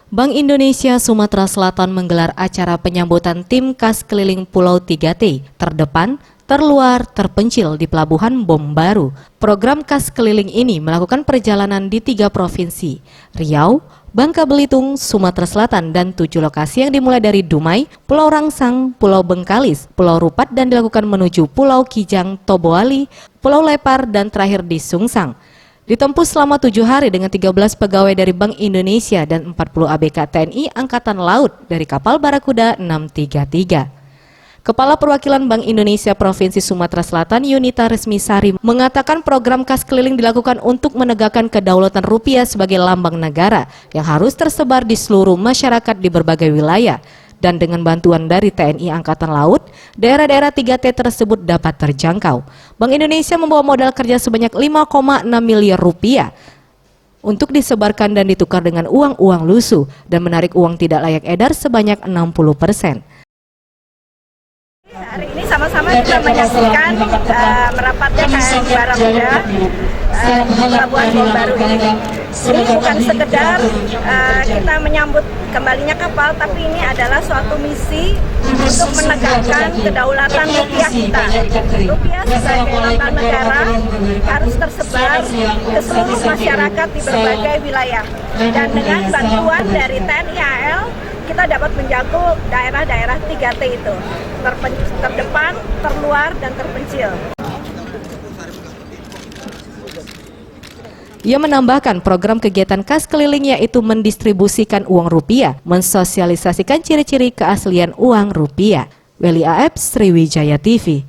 Bank Indonesia Sumatera Selatan menggelar acara penyambutan tim kas keliling Pulau 3T, terdepan, terluar, terpencil di Pelabuhan Bom Baru. Program kas keliling ini melakukan perjalanan di 3 provinsi, Riau, Bangka Belitung, Sumatera Selatan, dan 7 lokasi yang dimulai dari Dumai, Pulau Rangsang, Pulau Bengkalis, Pulau Rupat, dan dilakukan menuju Pulau Kijang, Toboali, Pulau Lepar, dan terakhir di Sungsang. Ditempuh selama 7 hari dengan 13 pegawai dari Bank Indonesia dan 40 ABK TNI Angkatan Laut dari kapal Barakuda 633. Kepala Perwakilan Bank Indonesia Provinsi Sumatera Selatan Yunita Resmisari mengatakan program kas keliling dilakukan untuk menegakkan kedaulatan rupiah sebagai lambang negara yang harus tersebar di seluruh masyarakat di berbagai wilayah. Dan dengan bantuan dari TNI Angkatan Laut, daerah-daerah 3T tersebut dapat terjangkau. Bank Indonesia membawa modal kerja sebanyak 5,6 miliar rupiah untuk disebarkan dan ditukar dengan uang-uang lusuh dan menarik uang tidak layak edar sebanyak 60%. Hari ini sama-sama kita menyaksikan merapatnya KM Barakuda di Pelabuhan Bom Baru ini. Ini bukan sekedar kita menyambut kembalinya kapal, tapi ini adalah suatu misi untuk menegakkan kedaulatan rupiah kita. Rupiah sebagai lambang negara harus tersebar ke seluruh masyarakat di berbagai wilayah. Dan dengan bantuan dari TNI AL, kita dapat menjangkau daerah-daerah 3T itu, terdepan, terluar, dan terpencil. Ia menambahkan program kegiatan kas keliling yaitu mendistribusikan uang rupiah, mensosialisasikan ciri-ciri keaslian uang rupiah. Weli AF, Sriwijaya TV.